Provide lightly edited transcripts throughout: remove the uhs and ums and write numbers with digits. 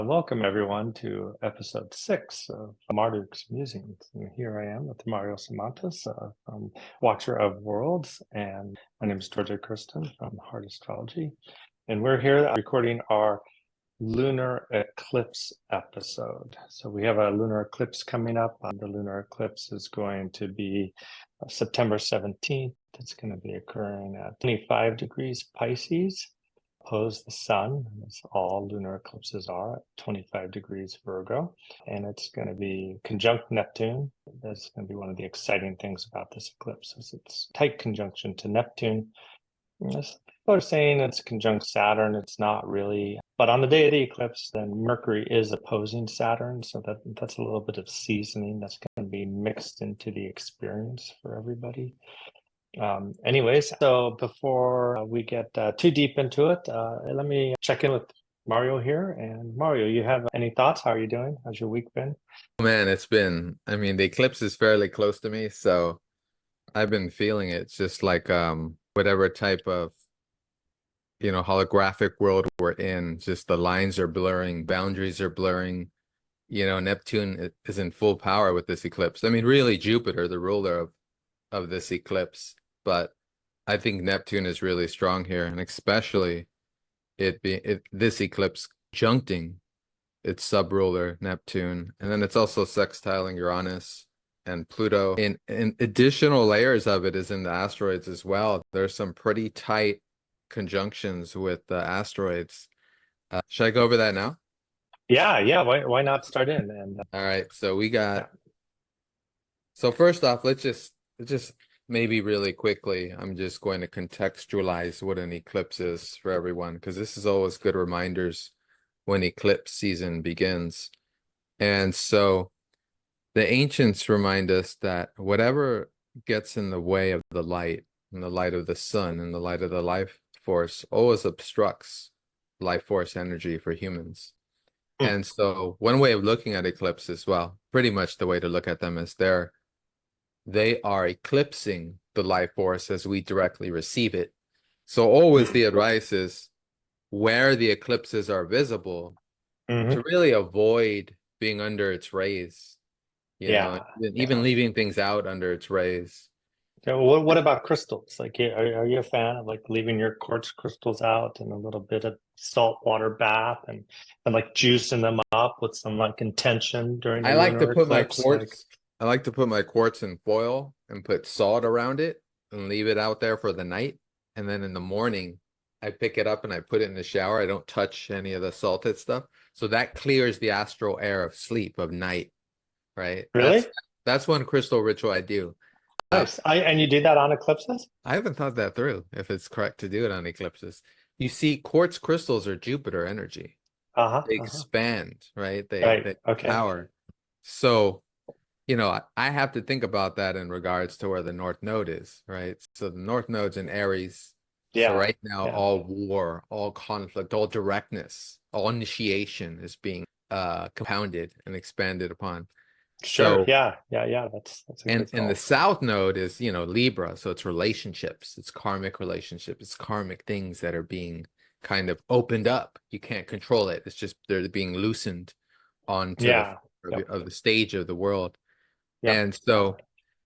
Welcome everyone to episode 6 of Marduk's Musings. And here I am with Mario Samantas from Watcher of Worlds, and my name is Dorje Kirsten from Heart Astrology. And we're here recording our Lunar Eclipse episode. So we have a lunar eclipse coming up. The lunar eclipse is going to be September 17th. It's going to be occurring at 25 degrees Pisces. Oppose the sun, as all lunar eclipses are, at 25 degrees Virgo, and it's going to be conjunct Neptune. That's going to be one of the exciting things about this eclipse, is it's tight conjunction to Neptune. People are saying it's conjunct Saturn. It's not really, but on the day of the eclipse, then Mercury is opposing Saturn, so that's a little bit of seasoning that's going to be mixed into the experience for everybody. Anyways, so before we get too deep into it, let me check in with Mario here. And Mario, you have any thoughts? How are you doing? How's your week been? Man, the eclipse is fairly close to me, so I've been feeling it. It's just like whatever type of holographic world we're in, just the lines are blurring, boundaries are blurring. Neptune is in full power with this eclipse. I mean, really Jupiter, the ruler of this eclipse. But I think Neptune is really strong here, and especially this eclipse conjuncting its sub-ruler Neptune, and then it's also sextiling Uranus and Pluto. In additional layers of it is in the asteroids as well. There's some pretty tight conjunctions with the asteroids. Should I go over that now? Yeah. Why not start in? And all right, so we got. So first off, let's just maybe really quickly, I'm just going to contextualize what an eclipse is for everyone, because this is always good reminders when eclipse season begins. And so the ancients remind us that whatever gets in the way of the light, and the light of the sun, and the light of the life force, always obstructs life force energy for humans. And so one way of looking at eclipses, well, pretty much the way to look at them is they are eclipsing the life force as we directly receive it. So always the advice is, where the eclipses are visible, to really avoid being under its rays, even leaving things out under its rays. So what about crystals? Like, are you a fan of like leaving your quartz crystals out and a little bit of salt water bath and like juicing them up with some like intention during the lunar eclipse? I like to put my quartz in foil and put salt around it and leave it out there for the night. And then in the morning, I pick it up and I put it in the shower. I don't touch any of the salted stuff. So that clears the astral air of sleep, of night, right? Really? That's one crystal ritual I do. Nice. And you do that on eclipses? I haven't thought that through, if it's correct to do it on eclipses. You see, quartz crystals are Jupiter energy. They expand, right? They power. So, I have to think about that in regards to where the North Node is, right? So the North Node's in Aries. So right now, all war, all conflict, all directness, all initiation is being compounded and expanded upon. Sure. So, yeah. That's a good and the South Node is, Libra. So it's relationships, it's karmic relationships, it's karmic things that are being kind of opened up. You can't control it. It's just they're being loosened onto the stage of the world. And so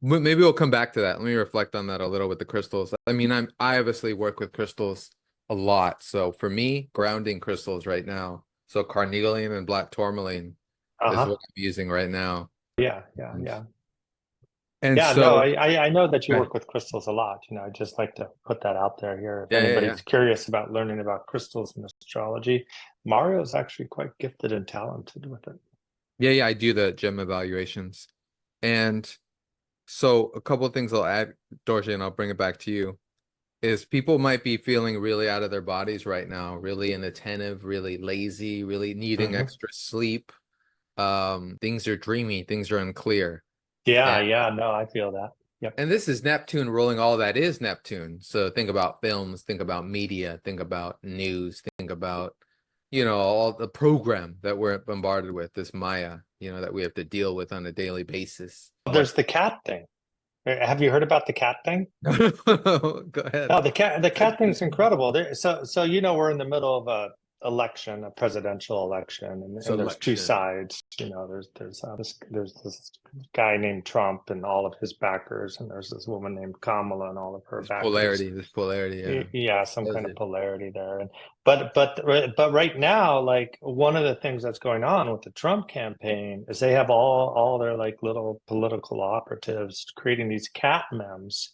maybe we'll come back to that. Let me reflect on that a little with the crystals. I mean, I obviously work with crystals a lot. So for me, grounding crystals right now. So carnelian and black tourmaline is what I'm using right now. Yeah. And so no, I know that you work with crystals a lot. I just like to put that out there here. If anybody's curious about learning about crystals and astrology, Mario is actually quite gifted and talented with it. Yeah, I do the gem evaluations. And so a couple of things I'll add, Dorje, and I'll bring it back to you, is people might be feeling really out of their bodies right now, really inattentive, really lazy, really needing extra sleep. Things are dreamy, things are unclear. No, I feel that. Yep. And this is Neptune ruling all that is Neptune. So think about films, think about media, think about news, think about, all the program that we're bombarded with, this Maya, that we have to deal with on a daily basis. There's the cat thing. Have you heard about the cat thing? Go ahead. No, the cat thing is incredible. So we're in the middle of election, a presidential election, and there's two sides. There's this guy named Trump and all of his backers, and there's this woman named Kamala and all of her backers. This polarity, yeah, some kind of polarity there. And but right now, like, one of the things that's going on with the Trump campaign is they have all their like little political operatives creating these cat memes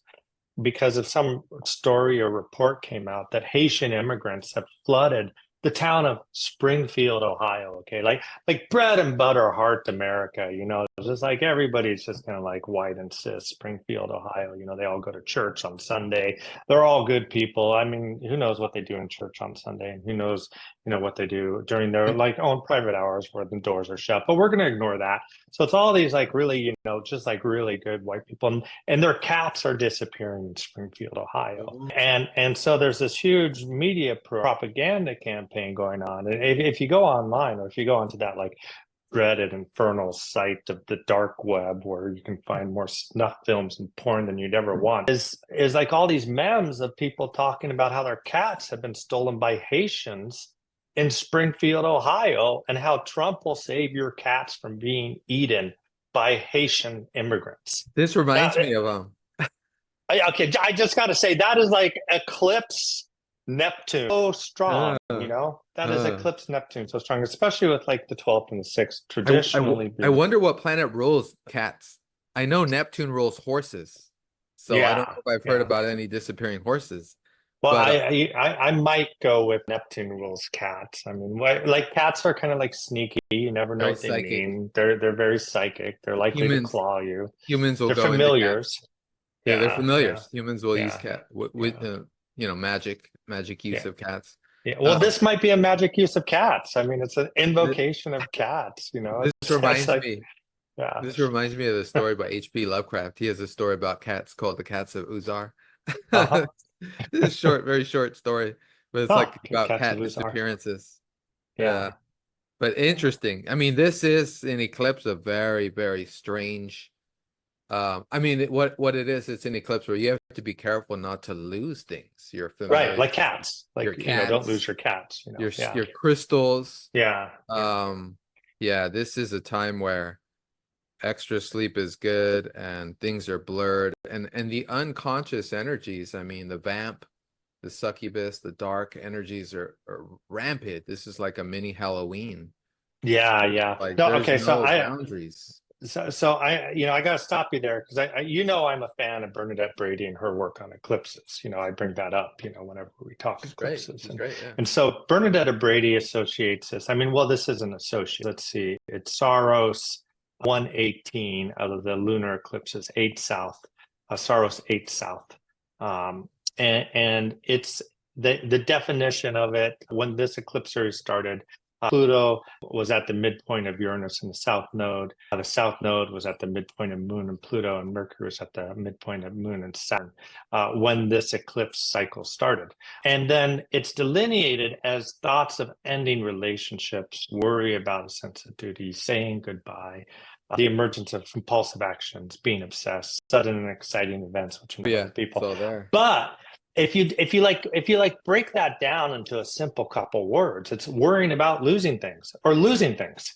because of some story or report came out that Haitian immigrants have flooded the town of Springfield, Ohio. Okay, like bread and butter, heart America. It's just like everybody's just kind of like white and cis. Springfield, Ohio. They all go to church on Sunday. They're all good people. I mean, who knows what they do in church on Sunday, and who knows, what they do during their like own private hours where the doors are shut. But we're going to ignore that. So it's all these like really, just like really good white people, and their cats are disappearing in Springfield, Ohio. And so there's this huge media propaganda campaign going on. And if you go online, or if you go onto that like dreaded infernal site of the dark web where you can find more snuff films and porn than you'd ever want, is like all these memes of people talking about how their cats have been stolen by Haitians in Springfield, Ohio, and how Trump will save your cats from being eaten by Haitian immigrants. This reminds me of okay, I just got to say, that is like eclipse Neptune, so strong. That is eclipse Neptune, so strong, especially with like the 12th and the 6th traditionally. I wonder what planet rules cats. I know Neptune rules horses, so I don't know if I've heard about any disappearing horses. Well, I might go with Neptune rules cats. I mean, like cats are kind of like sneaky. You never know what they mean. They're very psychic. They're likely to claw you. Humans will go familiars. Yeah, they're familiars. Humans will use cat with magic use of cats. Yeah. Well, this might be a magic use of cats. I mean, it's an invocation of cats. This reminds me. Yeah. This reminds me of the story by H.P. Lovecraft. He has a story about cats called The Cats of Uzar. It's short, very short story, but it's like about cat disappearances. Yeah. But interesting. I mean, this is an eclipse of very, very strange. I mean, what it is, it's an eclipse where you have to be careful not to lose things. You're familiar, right, like cats. Like your cats, don't lose your cats. Your crystals. Yeah. This is a time where extra sleep is good and things are blurred, and the unconscious energies, I mean, the vamp, the succubus, the dark energies are rampant. This is like a mini Halloween. Like, so boundaries. So I got to stop you there, because I'm a fan of Bernadette Brady and her work on eclipses. I bring that up, whenever we talk eclipses. And so Bernadette Brady associates this. I mean, well, this isn't associate. Let's see. It's Saros 118 out of the lunar eclipses, 8 south, Saros 8 south. And it's the definition of it when this eclipse series started. Pluto was at the midpoint of Uranus in the south node. The south node was at the midpoint of Moon and Pluto, and Mercury was at the midpoint of Moon and Saturn when this eclipse cycle started. And then it's delineated as thoughts of ending relationships, worry about a sense of duty, saying goodbye, the emergence of compulsive actions, being obsessed, sudden and exciting events, which involve people. So there. But if you break that down into a simple couple words, it's worrying about losing things or losing things,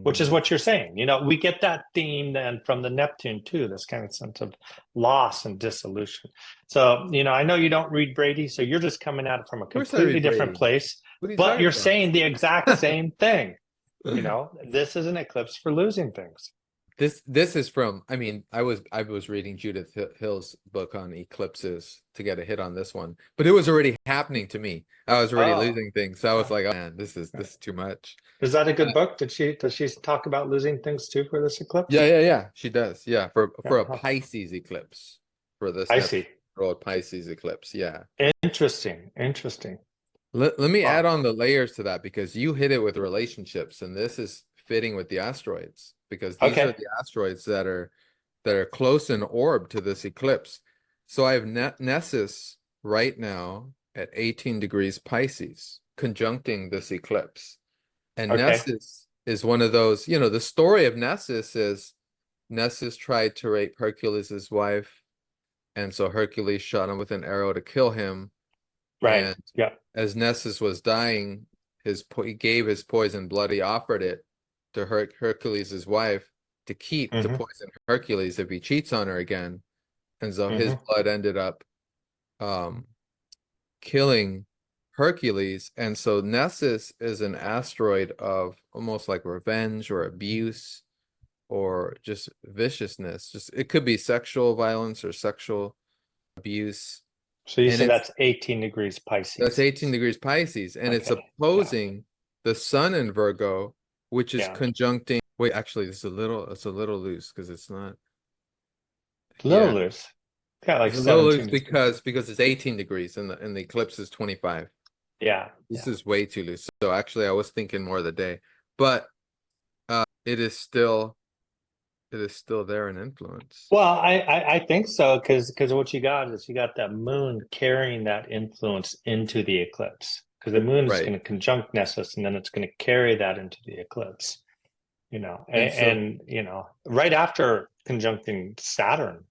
which is what you're saying. We get that theme then from the Neptune too, this kind of sense of loss and dissolution. So, I know you don't read Brady, so you're just coming at it from a completely different place, but you're saying the exact same thing. This is an eclipse for losing things. This is from, I mean, I was reading Judith Hill's book on eclipses to get a hit on this one, but it was already happening to me. I was already losing things. So I was like, oh man, this is too much. Is that a good book? Does she talk about losing things too for this eclipse? Yeah. She does. Yeah. For a Pisces eclipse, for this Pisces eclipse. Yeah. Interesting. Let me add on the layers to that, because you hit it with relationships, and this is fitting with the asteroids, because these are the asteroids that are close in orb to this eclipse. So I have Nessus right now at 18 degrees Pisces, conjuncting this eclipse. And Nessus is one of those, the story of Nessus is Nessus tried to rape Hercules' wife, and so Hercules shot him with an arrow to kill him. Right. And as Nessus was dying, he gave his poison blood. He offered it to Hercules' wife to keep to poison Hercules if he cheats on her again. And so his blood ended up killing Hercules. And so Nessus is an asteroid of almost like revenge or abuse or just viciousness. Just it could be sexual violence or sexual abuse. So you said that's 18 degrees Pisces. That's 18 degrees Pisces, and it's opposing the sun in Virgo, which is conjuncting. Wait, actually, it's a little loose because it's not. A little loose. Yeah, like it's a little loose because it's 18 degrees and the eclipse is 25. Yeah. This is way too loose. So actually, I was thinking more of the day, but it is still there in influence. Well, I think so because what you got is you got that moon carrying that influence into the eclipse because the moon is going to conjunct Nessus and then it's going to carry that into the eclipse, you know, and you know, right after conjuncting Saturn,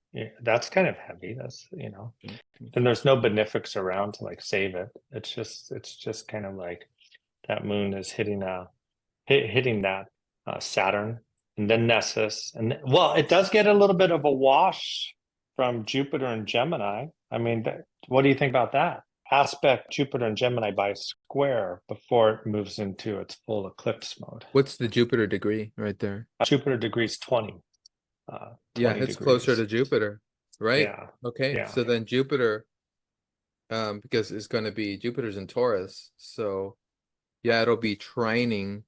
that's kind of heavy. That's, you know, and there's no benefics around to like save it. It's just kind of like that moon is hitting that Saturn. And then Nessus, and well, it does get a little bit of a wash from Jupiter and Gemini. I mean, what do you think about that? Aspect Jupiter and Gemini by square before it moves into its full eclipse mode. What's the Jupiter degree right there? Jupiter degree is 20. 20 yeah, it's degrees. Closer to Jupiter, right? Yeah. Okay, yeah. So then Jupiter, because it's going to be Jupiter's in Taurus, so yeah, it'll be trining.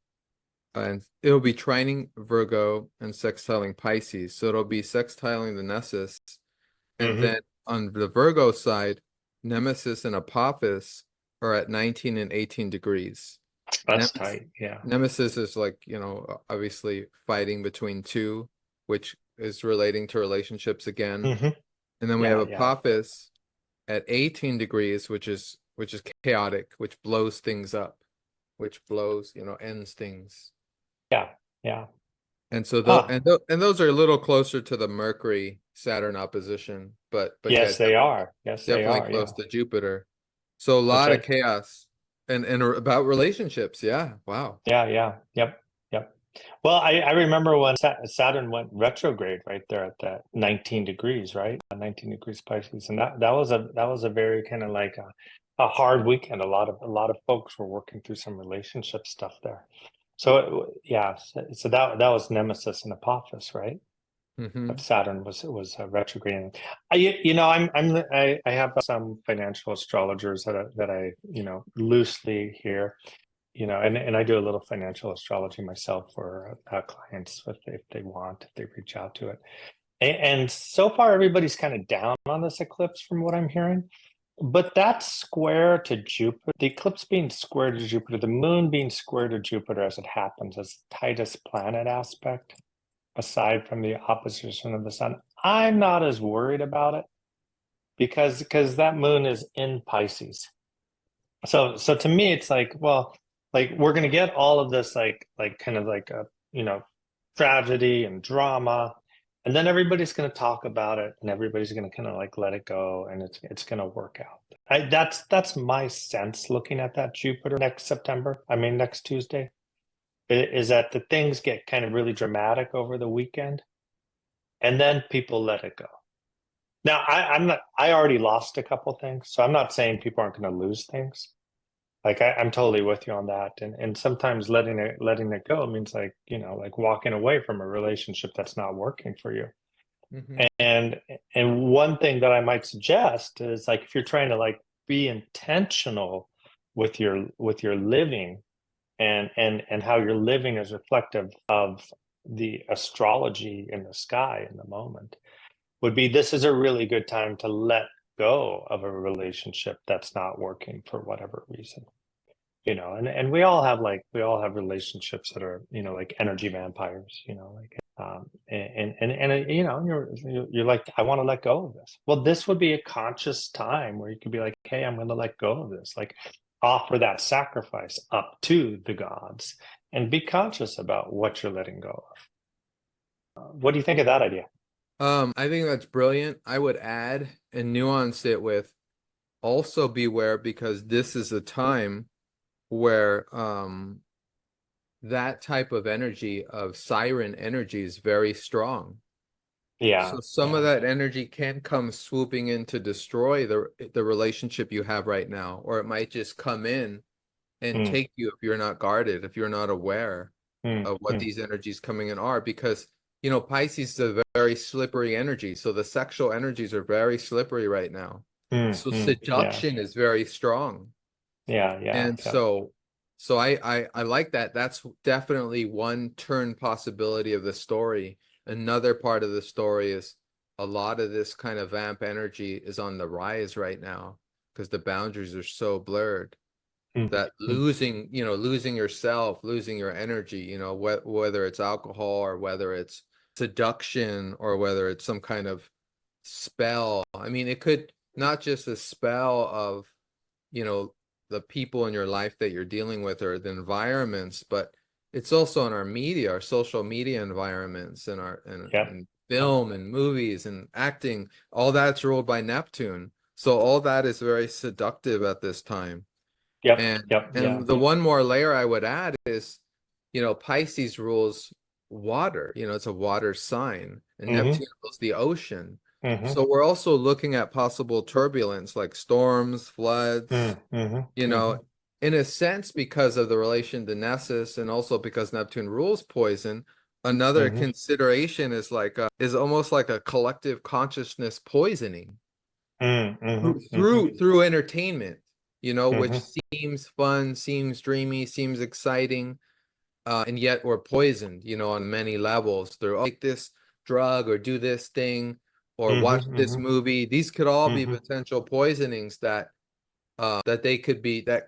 And it'll be trining Virgo and sextiling Pisces. So it'll be sextiling the Nessus. And then on the Virgo side, Nemesis and Apophis are at 19 and 18 degrees. That's tight, yeah. Nemesis is like, you know, obviously fighting between two, which is relating to relationships again. And then we have Apophis at 18 degrees, which is chaotic, which blows things up, which blows, you know, ends things. Yeah. And so those are a little closer to the Mercury Saturn opposition, but yes, they are. Yes, definitely they are, close to Jupiter. So a lot of chaos and about relationships. Yeah. Wow. Yeah. Yep. Well, I remember when Saturn went retrograde right there at that 19 degrees, right? 19 degrees Pisces, and that was a very kind of like a hard weekend. A lot of folks were working through some relationship stuff there. So so that was Nemesis and Apophis, right? Saturn was retrograde. I have some financial astrologers that I loosely hear, and I do a little financial astrology myself for clients if they reach out to it. And so far everybody's kind of down on this eclipse from what I'm hearing. But that's square to Jupiter, the eclipse being square to Jupiter, the moon being square to Jupiter as it happens, as the tightest planet aspect, aside from the opposition of the sun. I'm not as worried about it because that moon is in Pisces. So to me, it's like, well, like we're going to get all of this like kind of like a, tragedy and drama. And then everybody's going to talk about it and everybody's going to kind of like let it go and it's going to work out. That's my sense looking at that Jupiter next Tuesday, is that the things get kind of really dramatic over the weekend and then people let it go. Now, I already lost a couple things, so I'm not saying people aren't going to lose things. Like I'm totally with you on that. And sometimes letting it go means like, like walking away from a relationship that's not working for you. And one thing that I might suggest is like, if you're trying to like be intentional with your living and how your living is reflective of the astrology in the sky in the moment, would be this is a really good time to let go of a relationship that's not working for whatever reason. And we all have relationships that are, like energy vampires, like you're like, I want to let go of this. Well, this would be a conscious time where you could be like, hey, I'm going to let go of this, like offer that sacrifice up to the gods and be conscious about what you're letting go of. What do you think of that idea? I think that's brilliant. I would add and nuance it with also beware, because this is a time where that type of energy of siren energy is very strong. Yeah. So some of Yeah. that energy can come swooping in to destroy the relationship you have right now, or it might just come in and Mm, take you if you're not guarded, if you're not aware mm, of what mm, these energies coming in are. Because Pisces is a very slippery energy, so the sexual energies are very slippery right now. So yeah. seduction is very strong. Yeah. Yeah. And Yeah. so I like that. That's definitely one turn possibility of the story. Another part of the story is a lot of this kind of vamp energy is on the rise right now because the boundaries are so blurred Mm, that mm, losing yourself, losing your energy, whether it's alcohol or whether it's seduction or whether it's some kind of spell. I mean, it could not just a spell of, you know, the people in your life that you're dealing with or the environments, but it's also in our media, our social media environments, and our yep. and film and movies and acting. All that's ruled by Neptune. So all that is very seductive at this time. Yep. And Yep. Yeah. and the one more layer I would add is, Pisces rules water, it's a water sign, and Mm-hmm. Neptune rules the ocean. Mm-hmm. So we're also looking at possible turbulence like storms, floods, Mm, mm-hmm. you Mm-hmm. know, in a sense, because of the relation to Nessus and also because Neptune rules poison. Another Mm-hmm. consideration is is almost like a collective consciousness poisoning Mm, through mm-hmm. Mm-hmm. through through entertainment, which Mm-hmm. seems fun, seems dreamy, seems exciting, and yet we're poisoned, on many levels through like this drug or do this thing or watch Mm-hmm. this Mm-hmm. movie. These could all be Mm-hmm. potential poisonings that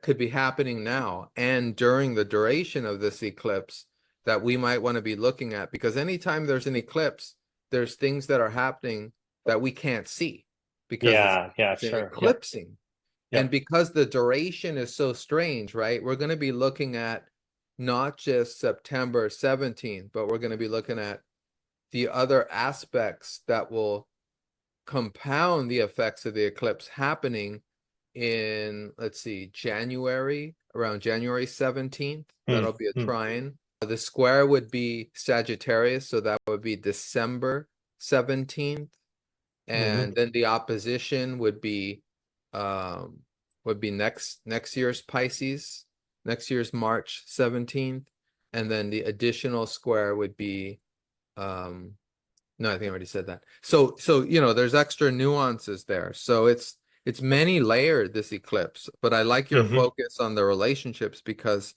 could be happening now and during the duration of this eclipse that we might want to be looking at, because anytime there's an eclipse, there's things that are happening that we can't see because Yeah. Yeah. it's an Sure. Yep. eclipsing. And Yep. because the duration is so strange, right? We're going to be looking at not just September 17th, but we're going to be looking at the other aspects that will compound the effects of the eclipse happening in, let's see, around January 17th. Mm, That'll be a mm, trine. The square would be Sagittarius, so that would be December 17th. mm-hmm. And then the opposition um would be next year's Pisces, next year's March 17th. And then the additional square would be no, I think I already said that. So there's extra nuances there. So it's many layered, this eclipse, but I like your Mm-hmm. focus on the relationships because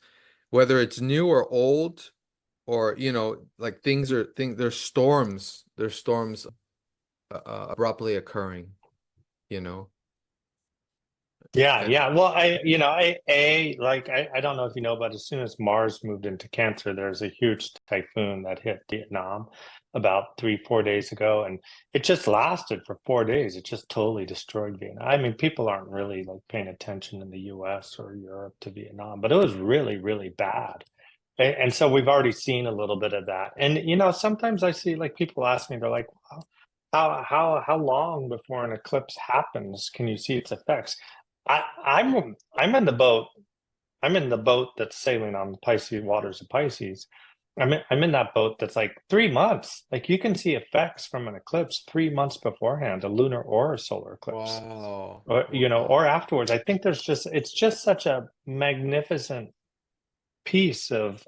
whether it's new or old, or like there's storms abruptly occurring, you know. Yeah, And yeah. Well, I don't know if you know, but as soon as Mars moved into Cancer, there's a huge typhoon that hit Vietnam about 3, 4 days ago, and it just lasted for 4 days. It just totally destroyed Vietnam. I mean, people aren't really like paying attention in the U.S. or Europe to Vietnam, but it was really, really bad. And so we've already seen a little bit of that. And sometimes I see like people ask me, they're like, "Wow, how long before an eclipse happens can you see its effects?" I'm in the boat. I'm in the boat that's sailing on the Pisces waters of Pisces. I'm in that boat that's like 3 months. Like you can see effects from an eclipse 3 months beforehand, a lunar or a solar eclipse, wow, or wow. or afterwards. I think it's just such a magnificent piece of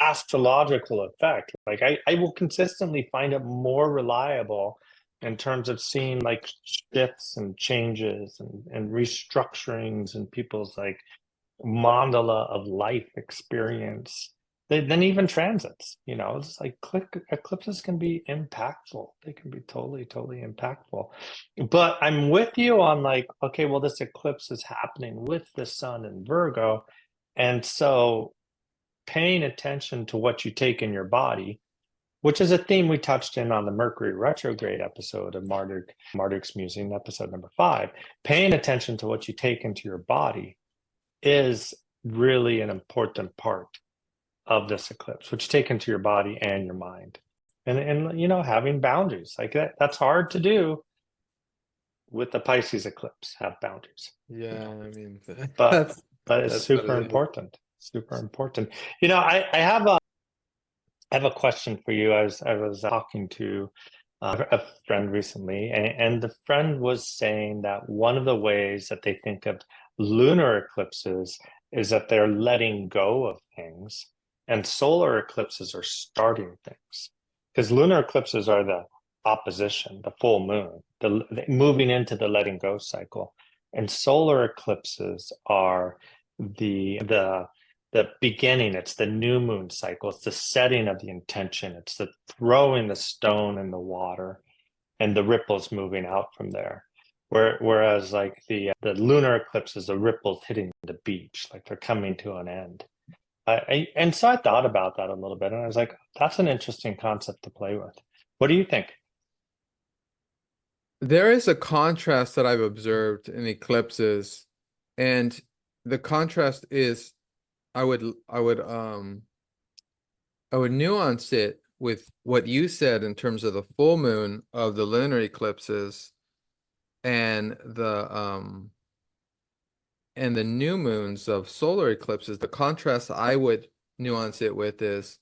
astrological effect. Like I will consistently find it more reliable in terms of seeing like shifts and changes and restructurings and people's like mandala of life experience than even transits. It's like eclipses can be impactful. They can be totally, totally impactful. But I'm with you on like, okay, well, this eclipse is happening with the sun in Virgo. And so paying attention to what you take in your body, which is a theme we touched on the Mercury retrograde episode of Marduk's Musing, episode number 5. Paying attention to what you take into your body is really an important part of this eclipse, which you take into your body and your mind. And having boundaries like that's hard to do with the Pisces eclipse, have boundaries. Yeah, I mean, But that's That is That's what super it is. important. Super important. I have a question for you. I was talking to a friend recently, and the friend was saying that one of the ways that they think of lunar eclipses is that they're letting go of things, and solar eclipses are starting things. Because lunar eclipses are the opposition, the full moon, the moving into the letting go cycle, and solar eclipses are the beginning. It's the new moon cycle. It's the setting of the intention. It's the throwing the stone in the water and the ripples moving out from there. Whereas like the lunar eclipse is the ripples hitting the beach, like they're coming to an end. And so I thought about that a little bit, and I was like, that's an interesting concept to play with. What do you think? There is a contrast that I've observed in eclipses, and the contrast is I would I would I would nuance it with what you said in terms of the full moon of the lunar eclipses and the new moons of solar eclipses. The contrast I would nuance it with is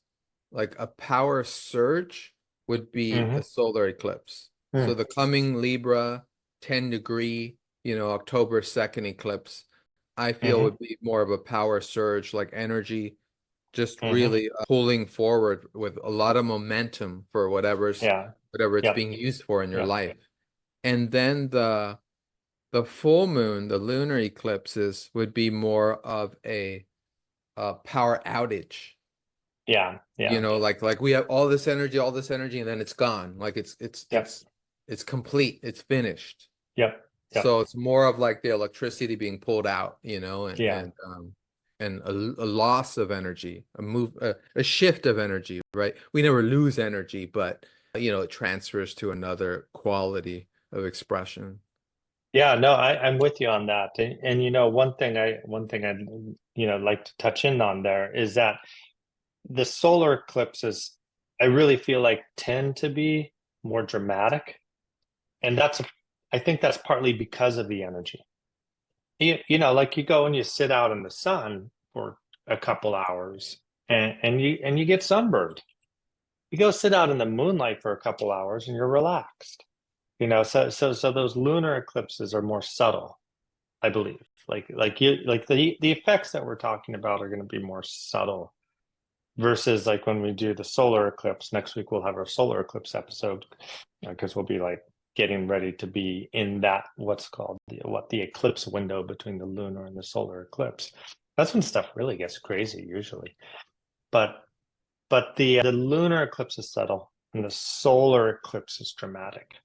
like a power surge would be Mm-hmm. a solar eclipse. So the coming Libra 10-degree, October 2nd eclipse, I feel Mm-hmm. would be more of a power surge, like energy just Mm-hmm. really pulling forward with a lot of momentum for whatever it's Yeah. Yep. being used for in your Yep. life. And then the full moon, the lunar eclipses would be more of a power outage. Yeah. Yeah. Like we have all this energy, and then it's gone. Like Yep. it's complete, it's finished. Yep. Yep. So it's more of like the electricity being pulled out, Yeah. and a loss of energy, a shift of energy, right? We never lose energy, but it transfers to another quality of expression. Yeah, no, I'm with you on that. And one thing I'd like to touch in on there is that the solar eclipses, I really feel like tend to be more dramatic. And I think that's partly because of the energy. Like you go and you sit out in the sun for a couple hours and you get sunburned. You go sit out in the moonlight for a couple hours and you're relaxed. So those lunar eclipses are more subtle, I believe. The effects that we're talking about are going to be more subtle versus like when we do the solar eclipse. Next week we'll have our solar eclipse episode because we'll be like getting ready to be in that what's called the eclipse window between the lunar and the solar eclipse. That's when stuff really gets crazy usually. But the lunar eclipse is subtle and the solar eclipse is dramatic.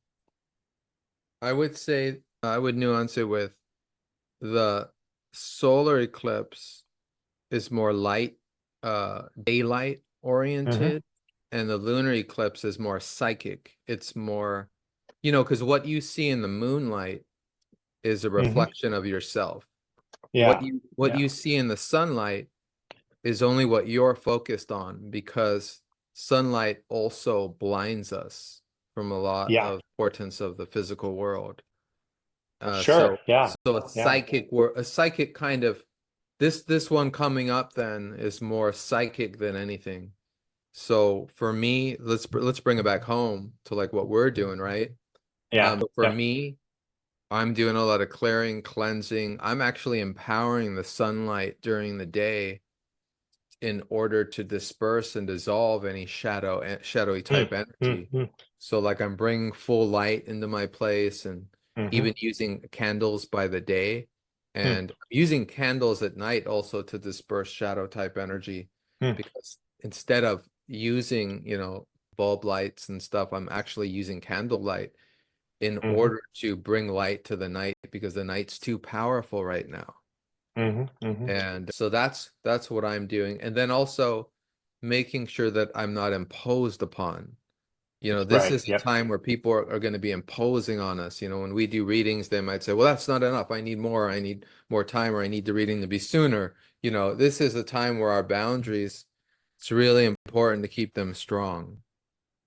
I would say I would nuance it with the solar eclipse is more light, daylight Mm-hmm. oriented, and the lunar eclipse is more psychic. It's more, because what you see in the moonlight is a Mm-hmm. reflection of yourself. What Yeah. Yeah. you see in the sunlight is only what you're focused on, because sunlight also blinds us from a lot Yeah. of portents of the physical world. Sure. So Yeah. Yeah. a psychic kind of this one coming up then is more psychic than anything. So for me, let's bring it back home to like what we're doing, right? Yeah. For Yeah. me, I'm doing a lot of clearing, cleansing. I'm actually empowering the sunlight during the day in order to disperse and dissolve any shadowy type Mm, mm, energy. mm, So like I'm bringing full light into my place, and mm-hmm, even using candles by the day, mm, and using candles at night also to disperse shadow type energy, mm, because instead of using, bulb lights and stuff, I'm actually using candle light in mm-hmm, order to bring light to the night, because the night's too powerful right now. mm-hmm, mm-hmm. And so that's what I'm doing. And then also making sure that I'm not imposed upon. This Right. is a Yep. time where people are going to be imposing on us. When we do readings, they might say, well, that's not enough. I need more. I need more time, or I need the reading to be sooner. This is a time where our boundaries, it's really important to keep them strong.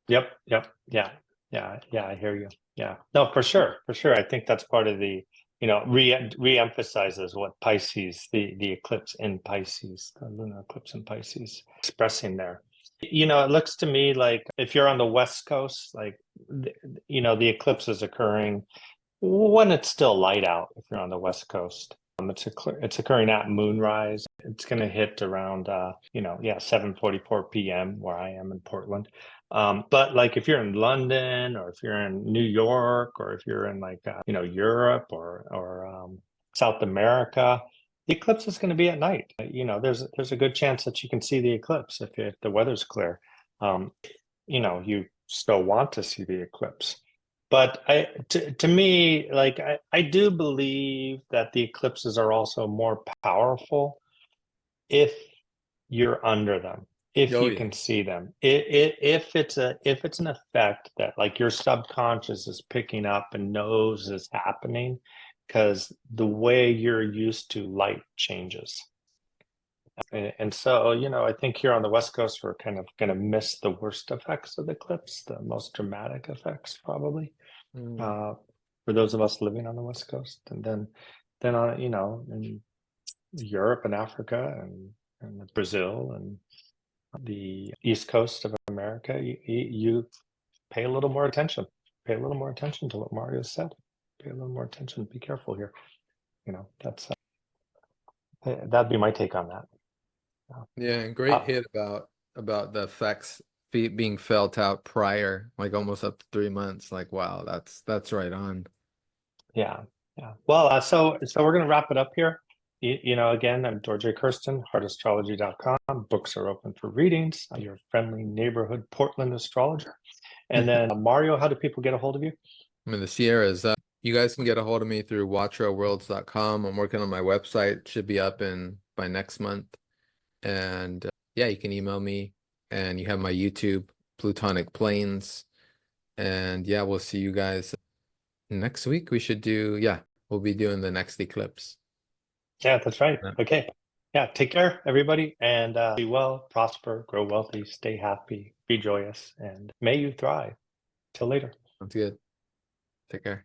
Yep. Yep. Yeah. Yeah. Yeah. I hear you. Yeah. No, for sure. For sure. I think that's part of the re-emphasizes what Pisces, the eclipse in Pisces, the lunar eclipse in Pisces, expressing there. It looks to me like if you're on the West Coast, like, the eclipse is occurring when it's still light out. If you're on the West Coast, it's occurring at moonrise. It's going to hit around 7:44 p.m. where I am in Portland. But like if you're in London, or if you're in New York, or if you're in like Europe or South America, the eclipse is going to be at night. There's a good chance that you can see the eclipse if the weather's clear. You still want to see the eclipse. But to me, like I do believe that the eclipses are also more powerful if you're under them, if Oh you yeah. can see them, if it's an effect that like your subconscious is picking up and knows is happening, because the way you're used to light changes. And so, I think here on the West Coast, we're kind of going to miss the worst effects of the eclipse, the most dramatic effects, probably. For those of us living on the West Coast, and then on in Europe and Africa and Brazil and the East Coast of America, you pay a little more attention. Pay a little more attention to what Mario said. Pay a little more attention. Be careful here. That's that'd be my take on that. Yeah, and great hit about the effects being felt out prior, like almost up to 3 months. Like, wow, that's right on. Yeah. Well, so we're gonna wrap it up here. Again, I'm Dorje Kirsten, heartastrology.com. Books are open for readings. I'm your friendly neighborhood Portland astrologer. And then Mario, how do people get a hold of you? I'm in the Sierras. You guys can get a hold of me through watchroworlds.com. I'm working on my website. Should be up by next month. And yeah, you can email me, and you have my YouTube, Plutonic Planes. And yeah, we'll see you guys next week. We'll be doing the next eclipse. Yeah, that's right. Yeah. Okay. Yeah, take care, everybody, and be well, prosper, grow wealthy, stay happy, be joyous, and may you thrive. Till later. Sounds good. Take care.